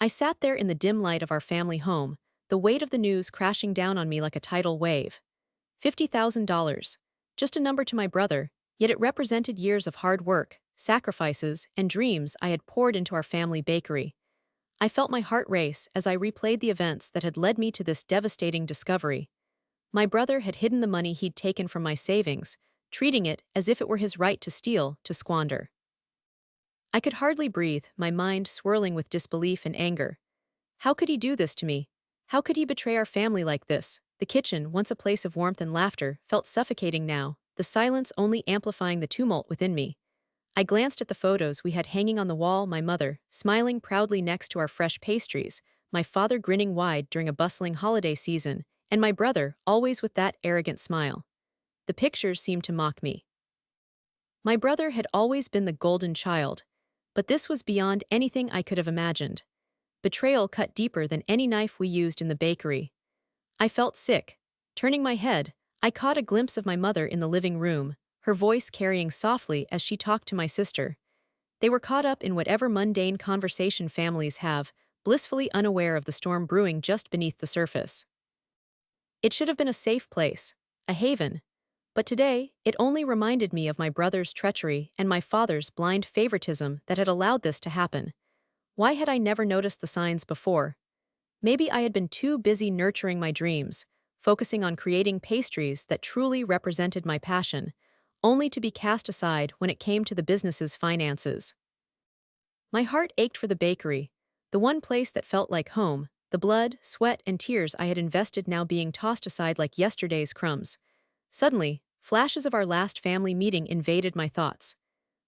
I sat there in the dim light of our family home, the weight of the news crashing down on me like a tidal wave. $50,000. Just a number to my brother, yet it represented years of hard work, sacrifices, and dreams I had poured into our family bakery. I felt my heart race as I replayed the events that had led me to this devastating discovery. My brother had hidden the money he'd taken from my savings, treating it as if it were his right to steal, to squander. I could hardly breathe, my mind swirling with disbelief and anger. How could he do this to me? How could he betray our family like this? The kitchen, once a place of warmth and laughter, felt suffocating now, the silence only amplifying the tumult within me. I glanced at the photos we had hanging on the wall, my mother, smiling proudly next to our fresh pastries, my father grinning wide during a bustling holiday season, and my brother, always with that arrogant smile. The pictures seemed to mock me. My brother had always been the golden child, but this was beyond anything I could have imagined. Betrayal cut deeper than any knife we used in the bakery. I felt sick. Turning my head, I caught a glimpse of my mother in the living room, her voice carrying softly as she talked to my sister. They were caught up in whatever mundane conversation families have, blissfully unaware of the storm brewing just beneath the surface. It should have been a safe place, a haven. But today, it only reminded me of my brother's treachery and my father's blind favoritism that had allowed this to happen. Why had I never noticed the signs before? Maybe I had been too busy nurturing my dreams, focusing on creating pastries that truly represented my passion, only to be cast aside when it came to the business's finances. My heart ached for the bakery, the one place that felt like home, the blood, sweat, and tears I had invested now being tossed aside like yesterday's crumbs. Suddenly, flashes of our last family meeting invaded my thoughts.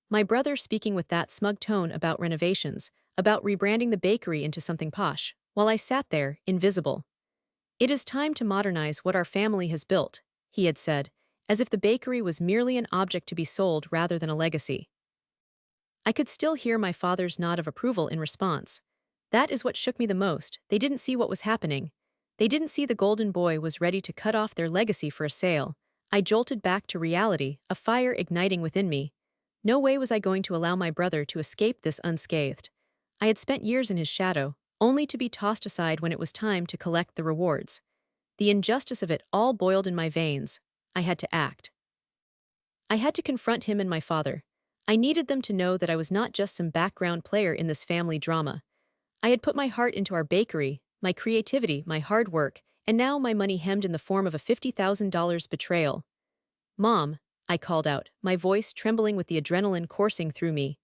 My brother speaking with that smug tone about renovations, about rebranding the bakery into something posh, while I sat there, invisible. "It is time to modernize what our family has built," he had said, as if the bakery was merely an object to be sold rather than a legacy. I could still hear my father's nod of approval in response. That is what shook me the most. They didn't see what was happening. They didn't see the golden boy was ready to cut off their legacy for a sale. I jolted back to reality, a fire igniting within me. No way was I going to allow my brother to escape this unscathed. I had spent years in his shadow, only to be tossed aside when it was time to collect the rewards. The injustice of it all boiled in my veins. I had to act. I had to confront him and my father. I needed them to know that I was not just some background player in this family drama. I had put my heart into our bakery, my creativity, my hard work, and now my money hemmed in the form of a $50,000 betrayal. "Mom," I called out, my voice trembling with the adrenaline coursing through me.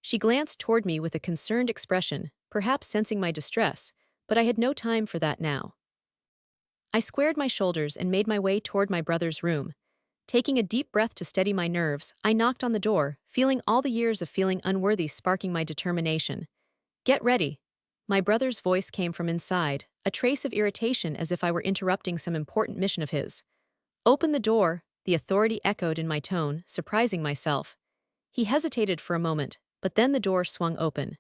She glanced toward me with a concerned expression, perhaps sensing my distress, but I had no time for that now. I squared my shoulders and made my way toward my brother's room. Taking a deep breath to steady my nerves, I knocked on the door, feeling all the years of feeling unworthy sparking my determination. "Get ready." My brother's voice came from inside, a trace of irritation as if I were interrupting some important mission of his. "Open the door," the authority echoed in my tone, surprising myself. He hesitated for a moment, but then the door swung open.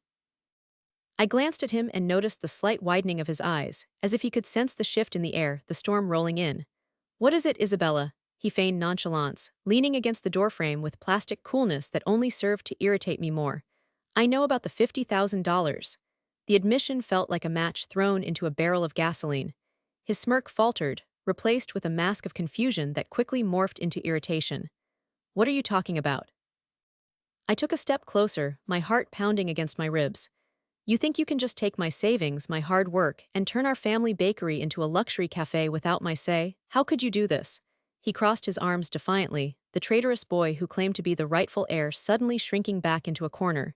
I glanced at him and noticed the slight widening of his eyes, as if he could sense the shift in the air, the storm rolling in. "What is it, Isabella?" He feigned nonchalance, leaning against the doorframe with plastic coolness that only served to irritate me more. "I know about the $50,000. The admission felt like a match thrown into a barrel of gasoline. His smirk faltered, replaced with a mask of confusion that quickly morphed into irritation. "What are you talking about?" I took a step closer, my heart pounding against my ribs. "You think you can just take my savings, my hard work, and turn our family bakery into a luxury cafe without my say? How could you do this?" He crossed his arms defiantly, the traitorous boy who claimed to be the rightful heir suddenly shrinking back into a corner.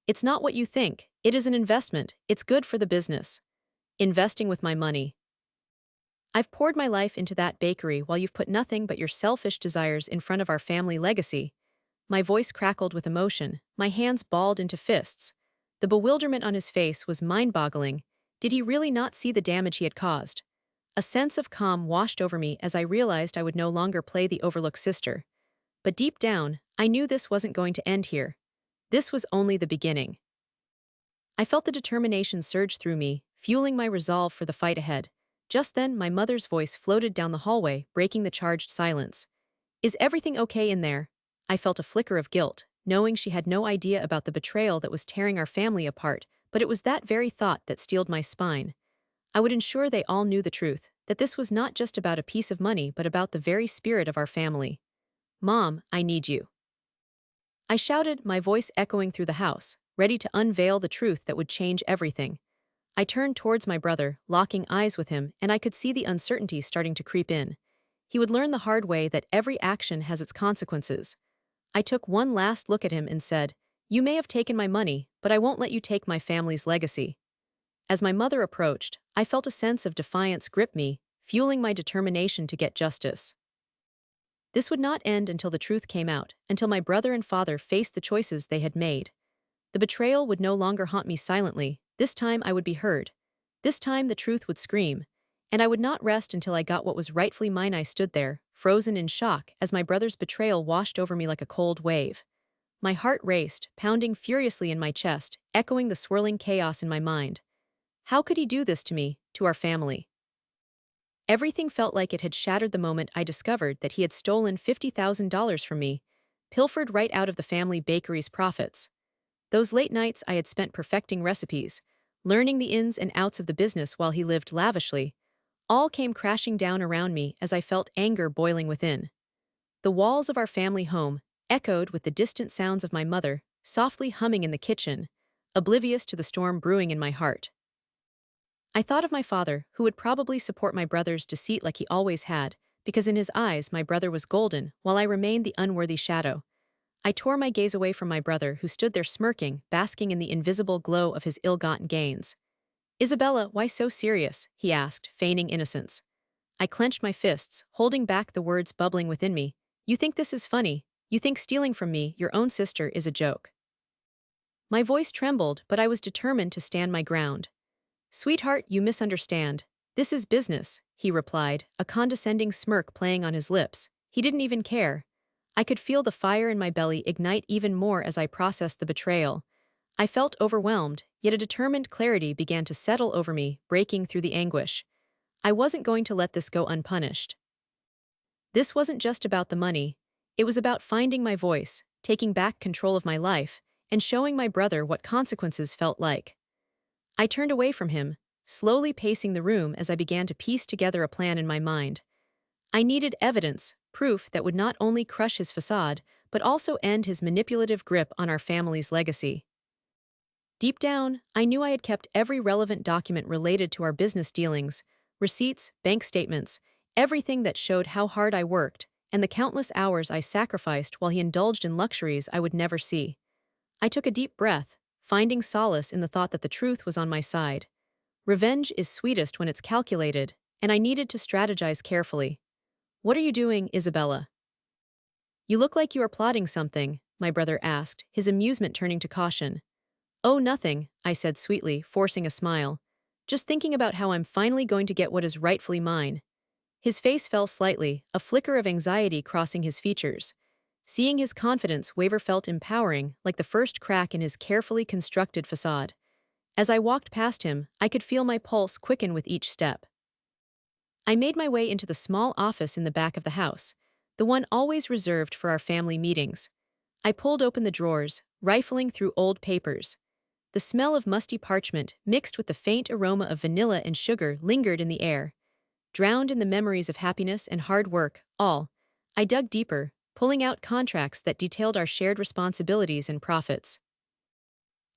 "It's not what you think. It is an investment. It's good for the business." "Investing with my money." "I've poured my life into that bakery while you've put nothing but your selfish desires in front of our family legacy." My voice crackled with emotion, my hands balled into fists. The bewilderment on his face was mind-boggling. Did he really not see the damage he had caused? A sense of calm washed over me as I realized I would no longer play the overlooked sister. But deep down, I knew this wasn't going to end here. This was only the beginning. I felt the determination surge through me, fueling my resolve for the fight ahead. Just then, my mother's voice floated down the hallway, breaking the charged silence. "Is everything okay in there?" I felt a flicker of guilt, knowing she had no idea about the betrayal that was tearing our family apart, but it was that very thought that steeled my spine. I would ensure they all knew the truth, that this was not just about a piece of money but about the very spirit of our family. Mom, I need you. I shouted, my voice echoing through the house, ready to unveil the truth that would change everything. I turned towards my brother, locking eyes with him, and I could see the uncertainty starting to creep in. He would learn the hard way that every action has its consequences. I took one last look at him and said, "You may have taken my money, but I won't let you take my family's legacy." As my mother approached, I felt a sense of defiance grip me, fueling my determination to get justice. This would not end until the truth came out, until my brother and father faced the choices they had made. The betrayal would no longer haunt me silently. This time I would be heard. This time the truth would scream. And I would not rest until I got what was rightfully mine. I stood there, frozen in shock, as my brother's betrayal washed over me like a cold wave. My heart raced, pounding furiously in my chest, echoing the swirling chaos in my mind. How could he do this to me, to our family? Everything felt like it had shattered the moment I discovered that he had stolen $50,000 from me, pilfered right out of the family bakery's profits. Those late nights I had spent perfecting recipes, learning the ins and outs of the business while he lived lavishly, all came crashing down around me as I felt anger boiling within. The walls of our family home echoed with the distant sounds of my mother, softly humming in the kitchen, oblivious to the storm brewing in my heart. I thought of my father, who would probably support my brother's deceit like he always had, because in his eyes my brother was golden, while I remained the unworthy shadow. I tore my gaze away from my brother, who stood there smirking, basking in the invisible glow of his ill-gotten gains. "Isabella, why so serious?" he asked, feigning innocence. I clenched my fists, holding back the words bubbling within me. "You think this is funny? You think stealing from me, your own sister, is a joke?" My voice trembled, but I was determined to stand my ground. "Sweetheart, you misunderstand. This is business," he replied, a condescending smirk playing on his lips. He didn't even care. I could feel the fire in my belly ignite even more as I processed the betrayal. I felt overwhelmed, yet a determined clarity began to settle over me, breaking through the anguish. I wasn't going to let this go unpunished. This wasn't just about the money. It was about finding my voice, taking back control of my life, and showing my brother what consequences felt like. I turned away from him, slowly pacing the room as I began to piece together a plan in my mind. I needed evidence, proof that would not only crush his facade, but also end his manipulative grip on our family's legacy. Deep down, I knew I had kept every relevant document related to our business dealings, receipts, bank statements, everything that showed how hard I worked, and the countless hours I sacrificed while he indulged in luxuries I would never see. I took a deep breath, finding solace in the thought that the truth was on my side. Revenge is sweetest when it's calculated, and I needed to strategize carefully. "What are you doing, Isabella?" "You look like you are plotting something," my brother asked, his amusement turning to caution. "Oh, nothing," I said sweetly, forcing a smile. "Just thinking about how I'm finally going to get what is rightfully mine." His face fell slightly, a flicker of anxiety crossing his features. Seeing his confidence waver felt empowering, like the first crack in his carefully constructed facade. As I walked past him, I could feel my pulse quicken with each step. I made my way into the small office in the back of the house, the one always reserved for our family meetings. I pulled open the drawers, rifling through old papers. The smell of musty parchment, mixed with the faint aroma of vanilla and sugar, lingered in the air. Drowned in the memories of happiness and hard work, I dug deeper, pulling out contracts that detailed our shared responsibilities and profits.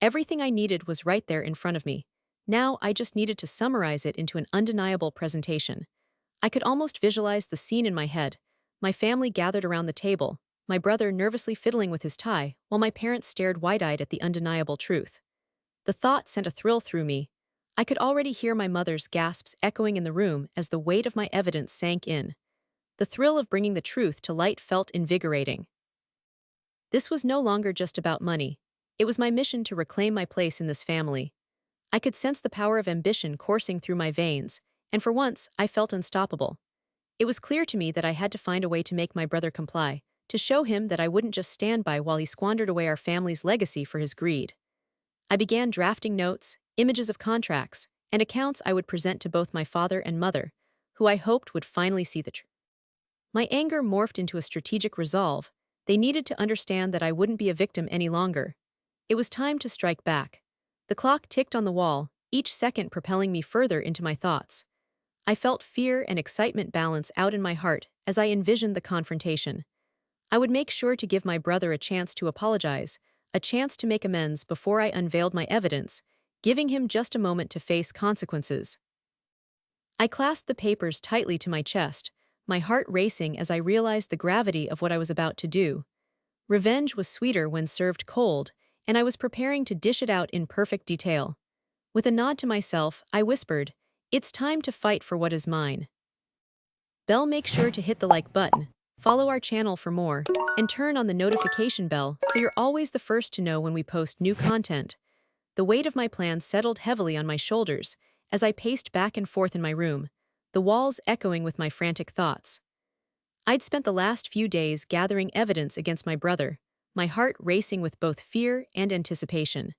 Everything I needed was right there in front of me. Now I just needed to summarize it into an undeniable presentation. I could almost visualize the scene in my head. My family gathered around the table, my brother nervously fiddling with his tie, while my parents stared wide-eyed at the undeniable truth. The thought sent a thrill through me. I could already hear my mother's gasps echoing in the room as the weight of my evidence sank in. The thrill of bringing the truth to light felt invigorating. This was no longer just about money. It was my mission to reclaim my place in this family. I could sense the power of ambition coursing through my veins, and for once, I felt unstoppable. It was clear to me that I had to find a way to make my brother comply, to show him that I wouldn't just stand by while he squandered away our family's legacy for his greed. I began drafting notes, images of contracts, and accounts I would present to both my father and mother, who I hoped would finally see the truth. My anger morphed into a strategic resolve. They needed to understand that I wouldn't be a victim any longer. It was time to strike back. The clock ticked on the wall, each second propelling me further into my thoughts. I felt fear and excitement balance out in my heart as I envisioned the confrontation. I would make sure to give my brother a chance to apologize, a chance to make amends before I unveiled my evidence, giving him just a moment to face consequences. I clasped the papers tightly to my chest, my heart racing as I realized the gravity of what I was about to do. Revenge was sweeter when served cold, and I was preparing to dish it out in perfect detail. With a nod to myself, I whispered, "It's time to fight for what is mine." Bell, make sure to hit the like button, follow our channel for more, and turn on the notification bell so you're always the first to know when we post new content. The weight of my plan settled heavily on my shoulders as I paced back and forth in my room, the walls echoing with my frantic thoughts. I'd spent the last few days gathering evidence against my brother, my heart racing with both fear and anticipation.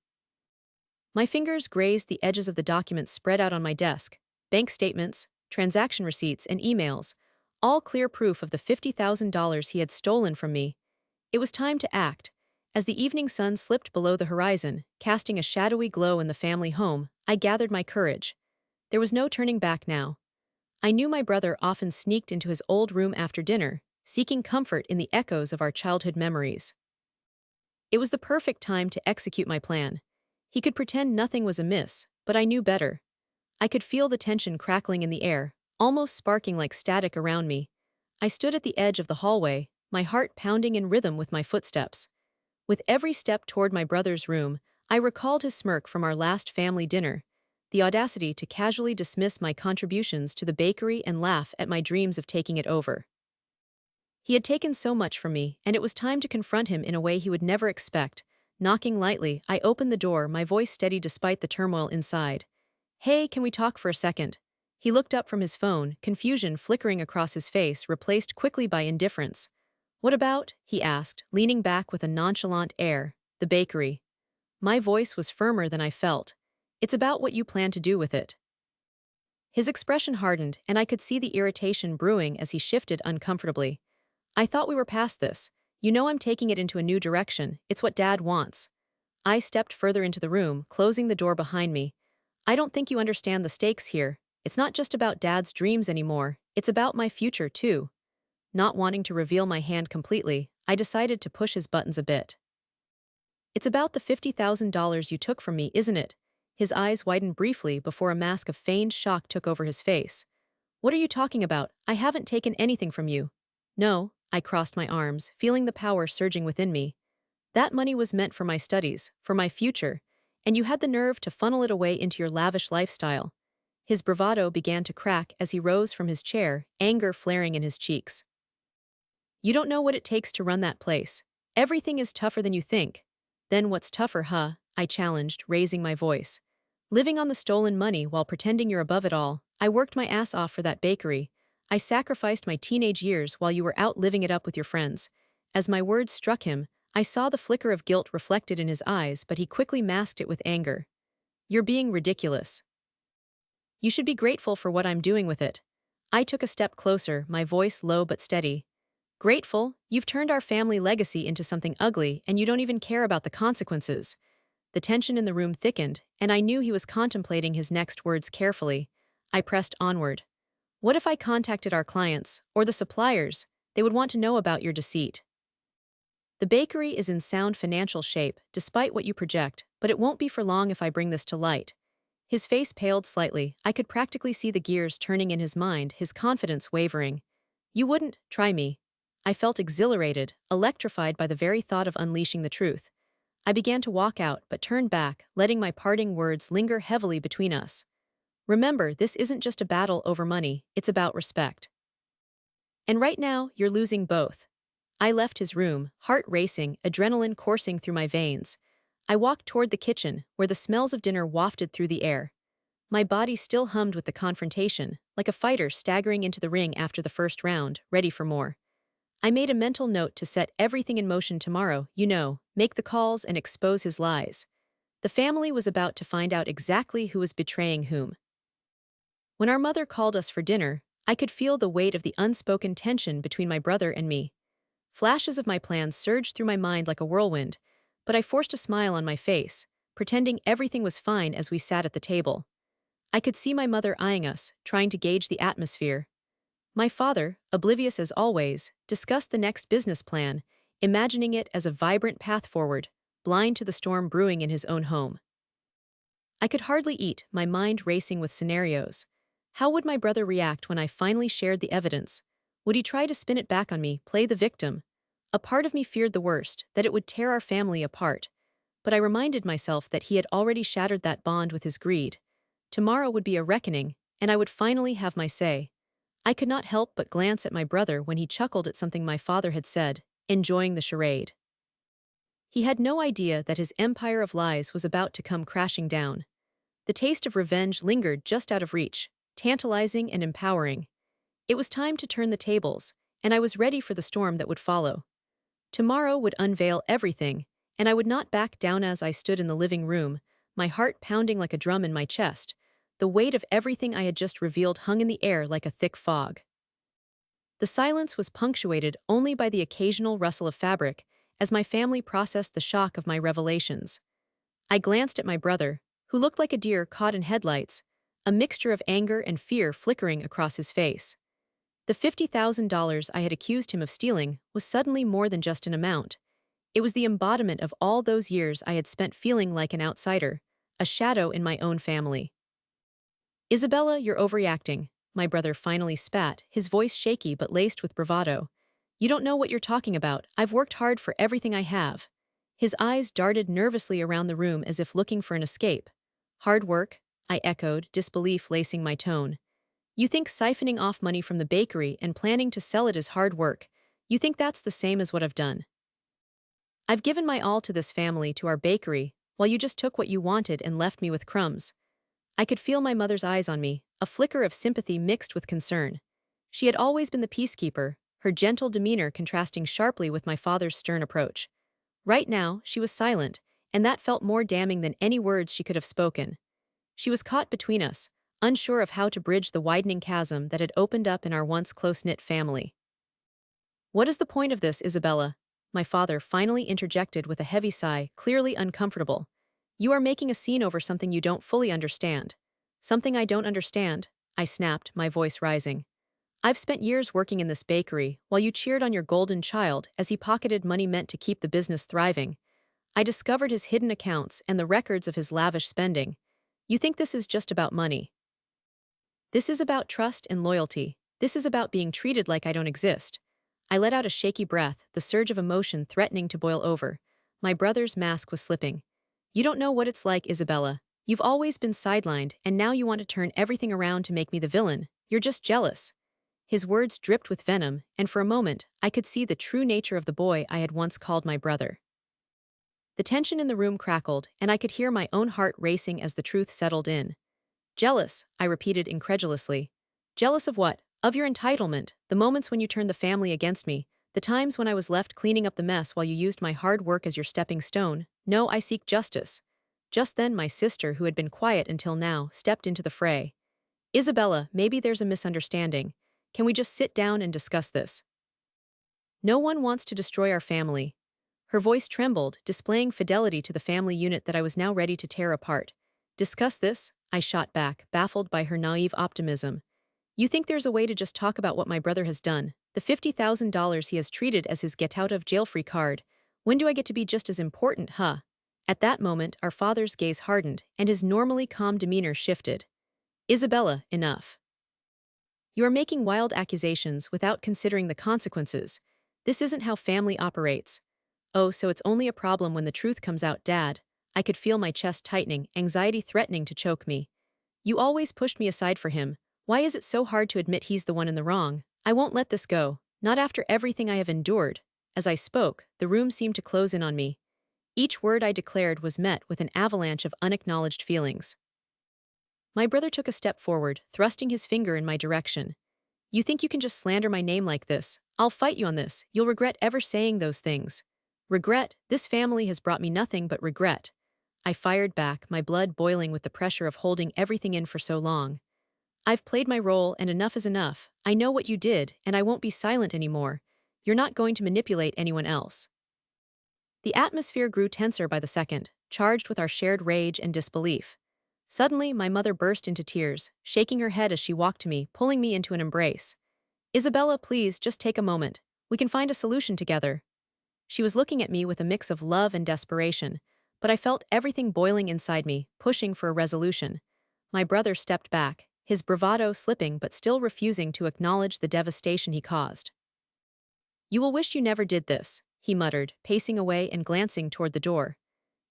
My fingers grazed the edges of the documents spread out on my desk: bank statements, transaction receipts, and emails, all clear proof of the $50,000 he had stolen from me. It was time to act. As the evening sun slipped below the horizon, casting a shadowy glow in the family home, I gathered my courage. There was no turning back now. I knew my brother often sneaked into his old room after dinner, seeking comfort in the echoes of our childhood memories. It was the perfect time to execute my plan. He could pretend nothing was amiss, but I knew better. I could feel the tension crackling in the air, almost sparking like static around me. I stood at the edge of the hallway, my heart pounding in rhythm with my footsteps. With every step toward my brother's room, I recalled his smirk from our last family dinner, the audacity to casually dismiss my contributions to the bakery and laugh at my dreams of taking it over. He had taken so much from me, and it was time to confront him in a way he would never expect. Knocking lightly, I opened the door, my voice steady despite the turmoil inside. "Hey, can we talk for a second?" He looked up from his phone, confusion flickering across his face, replaced quickly by indifference. "What about?" he asked, leaning back with a nonchalant air. "The bakery." My voice was firmer than I felt. "It's about what you plan to do with it." His expression hardened, and I could see the irritation brewing as he shifted uncomfortably. "I thought we were past this. You know I'm taking it into a new direction. It's what Dad wants." I stepped further into the room, closing the door behind me. "I don't think you understand the stakes here. It's not just about Dad's dreams anymore. It's about my future, too." Not wanting to reveal my hand completely, I decided to push his buttons a bit. "It's about the $50,000 you took from me, isn't it?" His eyes widened briefly before a mask of feigned shock took over his face. "What are you talking about? I haven't taken anything from you." "No," I crossed my arms, feeling the power surging within me. "That money was meant for my studies, for my future, and you had the nerve to funnel it away into your lavish lifestyle." His bravado began to crack as he rose from his chair, anger flaring in his cheeks. "You don't know what it takes to run that place. Everything is tougher than you think." "Then what's tougher, huh?" I challenged, raising my voice. "Living on the stolen money while pretending you're above it all. I worked my ass off for that bakery. I sacrificed my teenage years while you were out living it up with your friends." As my words struck him, I saw the flicker of guilt reflected in his eyes, but he quickly masked it with anger. "You're being ridiculous. You should be grateful for what I'm doing with it." I took a step closer, my voice low but steady. "Grateful? You've turned our family legacy into something ugly, and you don't even care about the consequences." The tension in the room thickened, and I knew he was contemplating his next words carefully. I pressed onward. "What if I contacted our clients, or the suppliers? They would want to know about your deceit. The bakery is in sound financial shape, despite what you project, but it won't be for long if I bring this to light." His face paled slightly. I could practically see the gears turning in his mind, his confidence wavering. "You wouldn't try me." I felt exhilarated, electrified by the very thought of unleashing the truth. I began to walk out, but turned back, letting my parting words linger heavily between us. "Remember, this isn't just a battle over money, it's about respect. And right now, you're losing both." I left his room, heart racing, adrenaline coursing through my veins. I walked toward the kitchen, where the smells of dinner wafted through the air. My body still hummed with the confrontation, like a fighter staggering into the ring after the first round, ready for more. I made a mental note to set everything in motion tomorrow, make the calls and expose his lies. The family was about to find out exactly who was betraying whom. When our mother called us for dinner, I could feel the weight of the unspoken tension between my brother and me. Flashes of my plans surged through my mind like a whirlwind, but I forced a smile on my face, pretending everything was fine as we sat at the table. I could see my mother eyeing us, trying to gauge the atmosphere. My father, oblivious as always, discussed the next business plan, imagining it as a vibrant path forward, blind to the storm brewing in his own home. I could hardly eat, my mind racing with scenarios. How would my brother react when I finally shared the evidence? Would he try to spin it back on me, play the victim? A part of me feared the worst, that it would tear our family apart. But I reminded myself that he had already shattered that bond with his greed. Tomorrow would be a reckoning, and I would finally have my say. I could not help but glance at my brother when he chuckled at something my father had said, enjoying the charade. He had no idea that his empire of lies was about to come crashing down. The taste of revenge lingered just out of reach, tantalizing and empowering. It was time to turn the tables, and I was ready for the storm that would follow. Tomorrow would unveil everything, and I would not back down. As I stood in the living room, my heart pounding like a drum in my chest. The weight of everything I had just revealed hung in the air like a thick fog. The silence was punctuated only by the occasional rustle of fabric as my family processed the shock of my revelations. I glanced at my brother, who looked like a deer caught in headlights, a mixture of anger and fear flickering across his face. The $50,000 I had accused him of stealing was suddenly more than just an amount. It was the embodiment of all those years I had spent feeling like an outsider, a shadow in my own family. Isabella, you're overreacting, my brother finally spat, his voice shaky but laced with bravado. You don't know what you're talking about. I've worked hard for everything I have. His eyes darted nervously around the room as if looking for an escape. Hard work? I echoed, disbelief lacing my tone. You think siphoning off money from the bakery and planning to sell it is hard work? You think that's the same as what I've done? I've given my all to this family, to our bakery, while you just took what you wanted and left me with crumbs. I could feel my mother's eyes on me, a flicker of sympathy mixed with concern. She had always been the peacekeeper, her gentle demeanor contrasting sharply with my father's stern approach. Right now, she was silent, and that felt more damning than any words she could have spoken. She was caught between us, unsure of how to bridge the widening chasm that had opened up in our once close-knit family. What is the point of this, Isabella? My father finally interjected with a heavy sigh, clearly uncomfortable. You are making a scene over something you don't fully understand. Something I don't understand, I snapped, my voice rising. I've spent years working in this bakery, while you cheered on your golden child as he pocketed money meant to keep the business thriving. I discovered his hidden accounts and the records of his lavish spending. You think this is just about money? This is about trust and loyalty. This is about being treated like I don't exist. I let out a shaky breath, the surge of emotion threatening to boil over. My brother's mask was slipping. You don't know what it's like, Isabella. You've always been sidelined, and now you want to turn everything around to make me the villain. You're just jealous. His words dripped with venom, and for a moment, I could see the true nature of the boy I had once called my brother. The tension in the room crackled, and I could hear my own heart racing as the truth settled in. Jealous, I repeated incredulously. Jealous of what? Of your entitlement, the moments when you turned the family against me, the times when I was left cleaning up the mess while you used my hard work as your stepping stone. No, I seek justice. Just then my sister, who had been quiet until now, stepped into the fray. Isabella, maybe there's a misunderstanding. Can we just sit down and discuss this? No one wants to destroy our family. Her voice trembled, displaying fidelity to the family unit that I was now ready to tear apart. Discuss this? I shot back, baffled by her naive optimism. You think there's a way to just talk about what my brother has done? The $50,000 he has treated as his get-out-of-jail-free card. When do I get to be just as important, huh? At that moment, our father's gaze hardened, and his normally calm demeanor shifted. Isabella, enough. You are making wild accusations without considering the consequences. This isn't how family operates. Oh, so it's only a problem when the truth comes out, Dad. I could feel my chest tightening, anxiety threatening to choke me. You always pushed me aside for him. Why is it so hard to admit he's the one in the wrong? I won't let this go, not after everything I have endured. As I spoke, the room seemed to close in on me. Each word I declared was met with an avalanche of unacknowledged feelings. My brother took a step forward, thrusting his finger in my direction. You think you can just slander my name like this? I'll fight you on this. You'll regret ever saying those things. Regret? This family has brought me nothing but regret. I fired back, my blood boiling with the pressure of holding everything in for so long. I've played my role, and enough is enough. I know what you did, and I won't be silent anymore. You're not going to manipulate anyone else. The atmosphere grew tenser by the second, charged with our shared rage and disbelief. Suddenly, my mother burst into tears, shaking her head as she walked to me, pulling me into an embrace. Isabella, please, just take a moment. We can find a solution together. She was looking at me with a mix of love and desperation, but I felt everything boiling inside me, pushing for a resolution. My brother stepped back, his bravado slipping but still refusing to acknowledge the devastation he caused. You will wish you never did this, he muttered, pacing away and glancing toward the door.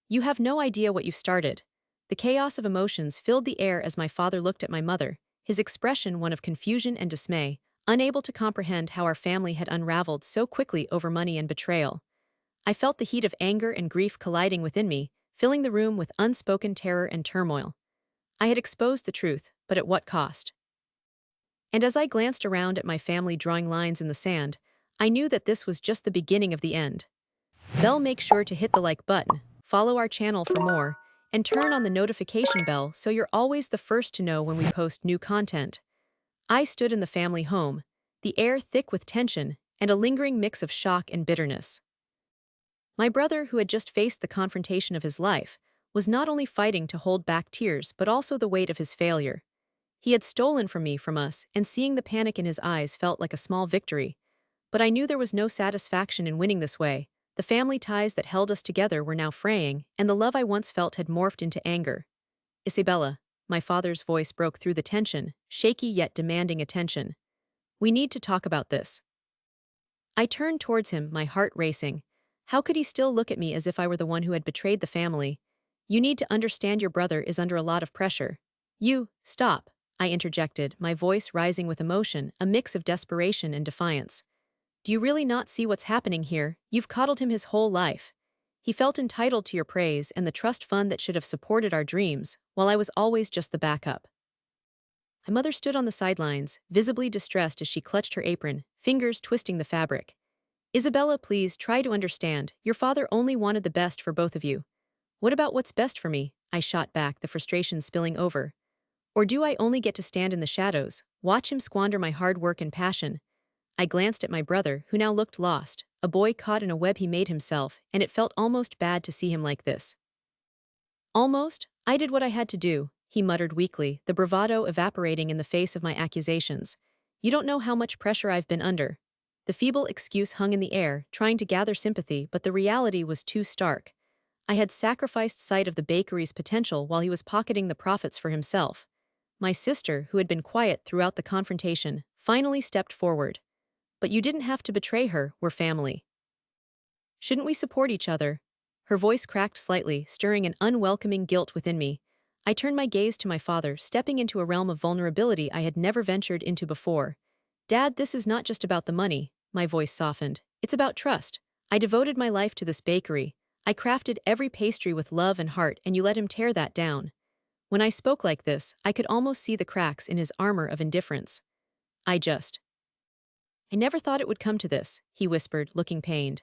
You have no idea what you've started. The chaos of emotions filled the air as my father looked at my mother, his expression one of confusion and dismay, unable to comprehend how our family had unraveled so quickly over money and betrayal. I felt the heat of anger and grief colliding within me, filling the room with unspoken terror and turmoil. I had exposed the truth, but at what cost? And as I glanced around at my family drawing lines in the sand, I knew that this was just the beginning of the end. Bell, make sure to hit the like button, follow our channel for more, and turn on the notification bell so you're always the first to know when we post new content. I stood in the family home, the air thick with tension and a lingering mix of shock and bitterness. My brother, who had just faced the confrontation of his life, was not only fighting to hold back tears but also the weight of his failure. He had stolen from us, and seeing the panic in his eyes felt like a small victory. But I knew there was no satisfaction in winning this way. The family ties that held us together were now fraying, and the love I once felt had morphed into anger. Isabella, my father's voice broke through the tension, shaky yet demanding attention. We need to talk about this. I turned towards him, my heart racing. How could he still look at me as if I were the one who had betrayed the family? You need to understand your brother is under a lot of pressure. Stop, I interjected, my voice rising with emotion, a mix of desperation and defiance. Do you really not see what's happening here? You've coddled him his whole life. He felt entitled to your praise and the trust fund that should have supported our dreams, while I was always just the backup. My mother stood on the sidelines, visibly distressed as she clutched her apron, fingers twisting the fabric. Isabella, please try to understand. Your father only wanted the best for both of you. What about what's best for me? I shot back, the frustration spilling over. Or do I only get to stand in the shadows, watch him squander my hard work and passion? I glanced at my brother, who now looked lost, a boy caught in a web he made himself, and it felt almost bad to see him like this. Almost? I did what I had to do, he muttered weakly, the bravado evaporating in the face of my accusations. You don't know how much pressure I've been under. The feeble excuse hung in the air, trying to gather sympathy, but the reality was too stark. I had sacrificed sight of the bakery's potential while he was pocketing the profits for himself. My sister, who had been quiet throughout the confrontation, finally stepped forward. But you didn't have to betray her, we're family. Shouldn't we support each other? Her voice cracked slightly, stirring an unwelcoming guilt within me. I turned my gaze to my father, stepping into a realm of vulnerability I had never ventured into before. Dad, this is not just about the money, my voice softened. It's about trust. I devoted my life to this bakery. I crafted every pastry with love and heart, and you let him tear that down. When I spoke like this, I could almost see the cracks in his armor of indifference. I never thought it would come to this, he whispered, looking pained.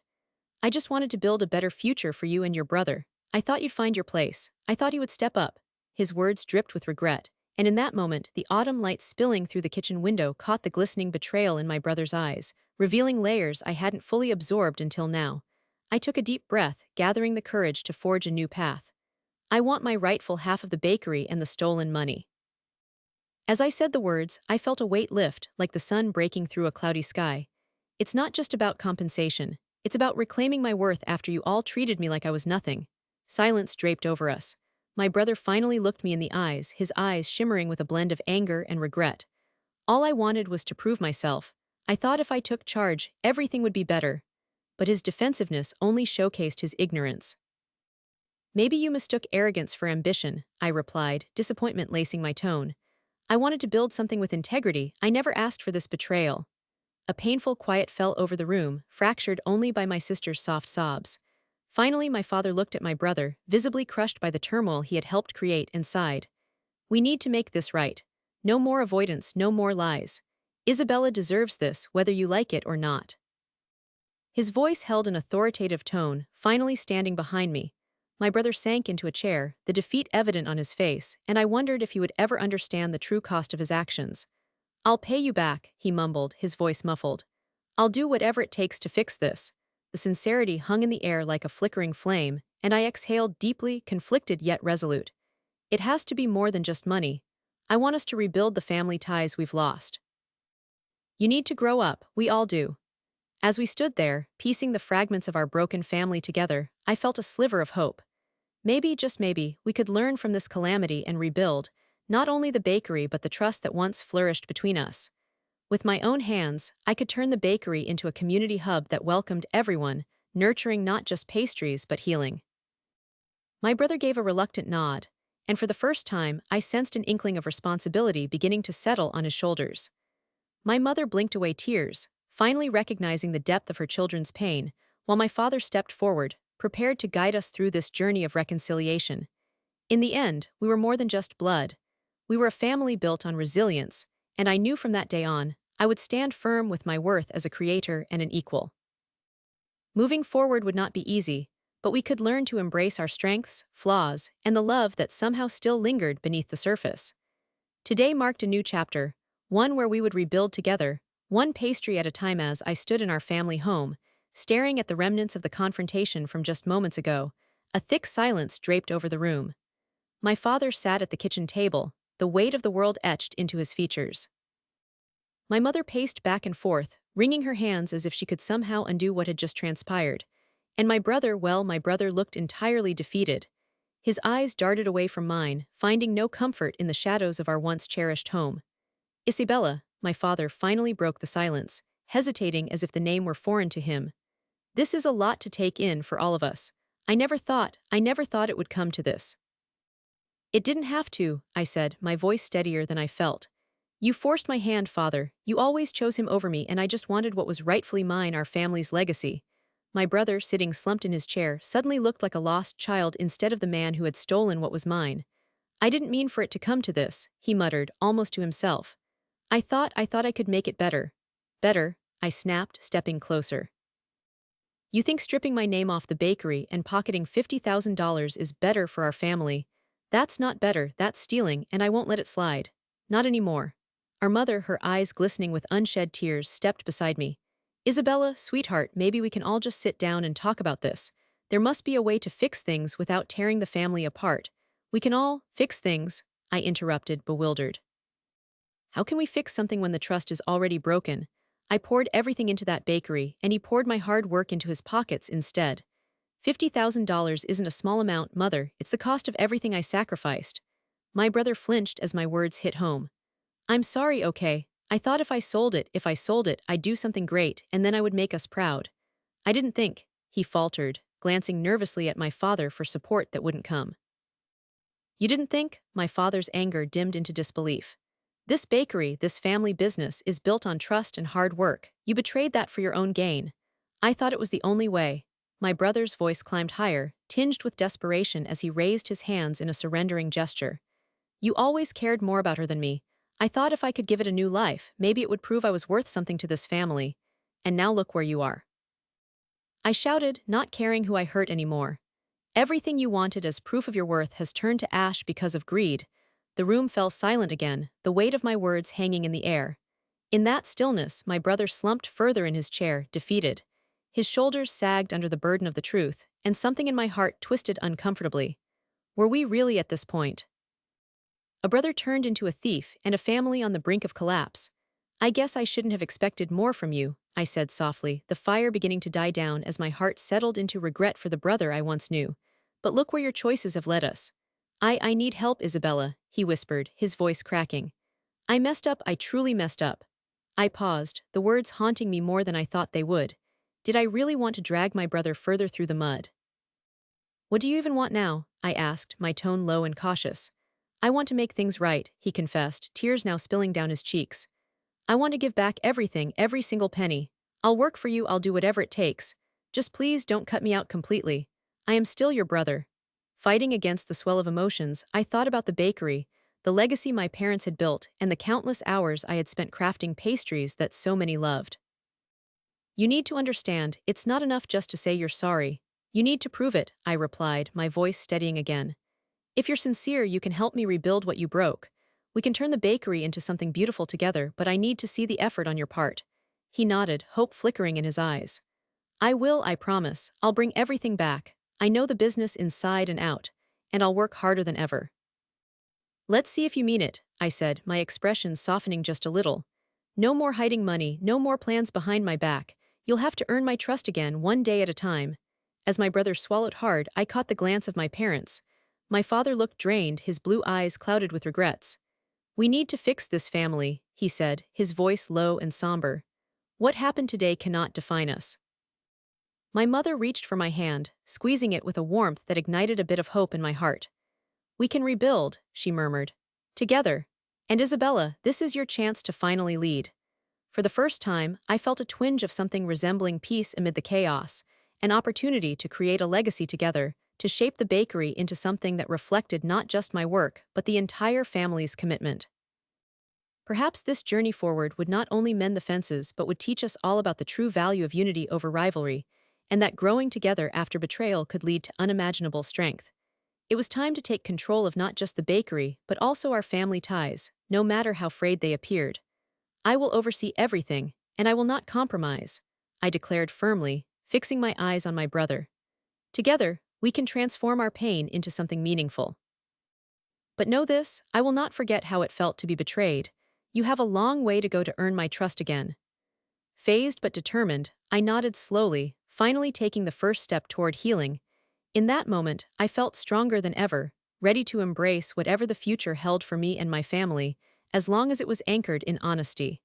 I just wanted to build a better future for you and your brother. I thought you'd find your place. I thought he would step up. His words dripped with regret, and in that moment, the autumn light spilling through the kitchen window caught the glistening betrayal in my brother's eyes, revealing layers I hadn't fully absorbed until now. I took a deep breath, gathering the courage to forge a new path. I want my rightful half of the bakery and the stolen money. As I said the words, I felt a weight lift, like the sun breaking through a cloudy sky. It's not just about compensation. It's about reclaiming my worth after you all treated me like I was nothing. Silence draped over us. My brother finally looked me in the eyes, his eyes shimmering with a blend of anger and regret. All I wanted was to prove myself. I thought if I took charge, everything would be better. But his defensiveness only showcased his ignorance. Maybe you mistook arrogance for ambition, I replied, disappointment lacing my tone. I wanted to build something with integrity. I never asked for this betrayal. A painful quiet fell over the room, fractured only by my sister's soft sobs. Finally, my father looked at my brother, visibly crushed by the turmoil he had helped create, and sighed. We need to make this right. No more avoidance, no more lies. Isabella deserves this, whether you like it or not. His voice held an authoritative tone, finally standing behind me. My brother sank into a chair, the defeat evident on his face, and I wondered if he would ever understand the true cost of his actions. I'll pay you back, he mumbled, his voice muffled. I'll do whatever it takes to fix this. The sincerity hung in the air like a flickering flame, and I exhaled deeply, conflicted yet resolute. It has to be more than just money. I want us to rebuild the family ties we've lost. You need to grow up, we all do. As we stood there, piecing the fragments of our broken family together, I felt a sliver of hope. Maybe, just maybe, we could learn from this calamity and rebuild, not only the bakery but the trust that once flourished between us. With my own hands, I could turn the bakery into a community hub that welcomed everyone, nurturing not just pastries but healing. My brother gave a reluctant nod, and for the first time, I sensed an inkling of responsibility beginning to settle on his shoulders. My mother blinked away tears, finally recognizing the depth of her children's pain, while my father stepped forward, prepared to guide us through this journey of reconciliation. In the end, we were more than just blood. We were a family built on resilience, and I knew from that day on, I would stand firm with my worth as a creator and an equal. Moving forward would not be easy, but we could learn to embrace our strengths, flaws, and the love that somehow still lingered beneath the surface. Today marked a new chapter, one where we would rebuild together, one pastry at a time. As I stood in our family home, staring at the remnants of the confrontation from just moments ago, a thick silence draped over the room. My father sat at the kitchen table, the weight of the world etched into his features. My mother paced back and forth, wringing her hands as if she could somehow undo what had just transpired. And my brother, well, my brother looked entirely defeated. His eyes darted away from mine, finding no comfort in the shadows of our once cherished home. Isabella, my father finally broke the silence, hesitating as if the name were foreign to him. This is a lot to take in for all of us. I never thought it would come to this. It didn't have to, I said, my voice steadier than I felt. You forced my hand, father. You always chose him over me, and I just wanted what was rightfully mine, our family's legacy. My brother, sitting slumped in his chair, suddenly looked like a lost child instead of the man who had stolen what was mine. I didn't mean for it to come to this, he muttered, almost to himself. I thought I could make it better. Better, I snapped, stepping closer. You think stripping my name off the bakery and pocketing $50,000 is better for our family? That's not better, that's stealing, and I won't let it slide. Not anymore. Our mother, her eyes glistening with unshed tears, stepped beside me. Isabella, sweetheart, maybe we can all just sit down and talk about this. There must be a way to fix things without tearing the family apart. We can all fix things, I interrupted, bewildered. How can we fix something when the trust is already broken? I poured everything into that bakery, and he poured my hard work into his pockets instead. $50,000 isn't a small amount, mother, it's the cost of everything I sacrificed. My brother flinched as my words hit home. I'm sorry, okay. I thought if I sold it, I'd do something great, and then I would make us proud. I didn't think, he faltered, glancing nervously at my father for support that wouldn't come. You didn't think? My father's anger dimmed into disbelief. This bakery, this family business, is built on trust and hard work. You betrayed that for your own gain. I thought it was the only way. My brother's voice climbed higher, tinged with desperation as he raised his hands in a surrendering gesture. You always cared more about her than me. I thought if I could give it a new life, maybe it would prove I was worth something to this family. And now look where you are. I shouted, not caring who I hurt anymore. Everything you wanted as proof of your worth has turned to ash because of greed. The room fell silent again, the weight of my words hanging in the air. In that stillness, my brother slumped further in his chair, defeated. His shoulders sagged under the burden of the truth, and something in my heart twisted uncomfortably. Were we really at this point? A brother turned into a thief and a family on the brink of collapse. I guess I shouldn't have expected more from you, I said softly, the fire beginning to die down as my heart settled into regret for the brother I once knew. But look where your choices have led us. I need help, Isabella, he whispered, his voice cracking. I messed up, I truly messed up. I paused, the words haunting me more than I thought they would. Did I really want to drag my brother further through the mud? What do you even want now? I asked, my tone low and cautious. I want to make things right, he confessed, tears now spilling down his cheeks. I want to give back everything, every single penny. I'll work for you, I'll do whatever it takes. Just please don't cut me out completely. I am still your brother. Fighting against the swell of emotions, I thought about the bakery, the legacy my parents had built, and the countless hours I had spent crafting pastries that so many loved. You need to understand, it's not enough just to say you're sorry. You need to prove it, I replied, my voice steadying again. If you're sincere, you can help me rebuild what you broke. We can turn the bakery into something beautiful together, but I need to see the effort on your part. He nodded, hope flickering in his eyes. I will, I promise. I'll bring everything back. I know the business inside and out, and I'll work harder than ever. Let's see if you mean it, I said, my expression softening just a little. No more hiding money, no more plans behind my back. You'll have to earn my trust again, one day at a time. As my brother swallowed hard, I caught the glance of my parents. My father looked drained, his blue eyes clouded with regrets. We need to fix this family, he said, his voice low and somber. What happened today cannot define us. My mother reached for my hand, squeezing it with a warmth that ignited a bit of hope in my heart. We can rebuild, she murmured. Together. And Isabella, this is your chance to finally lead. For the first time, I felt a twinge of something resembling peace amid the chaos, an opportunity to create a legacy together, to shape the bakery into something that reflected not just my work, but the entire family's commitment. Perhaps this journey forward would not only mend the fences but would teach us all about the true value of unity over rivalry, and that growing together after betrayal could lead to unimaginable strength. It was time to take control of not just the bakery, but also our family ties, no matter how frayed they appeared. I will oversee everything, and I will not compromise, I declared firmly, fixing my eyes on my brother. Together, we can transform our pain into something meaningful. But know this, I will not forget how it felt to be betrayed. You have a long way to go to earn my trust again. Phased but determined, I nodded slowly, finally taking the first step toward healing. In that moment, I felt stronger than ever, ready to embrace whatever the future held for me and my family, as long as it was anchored in honesty.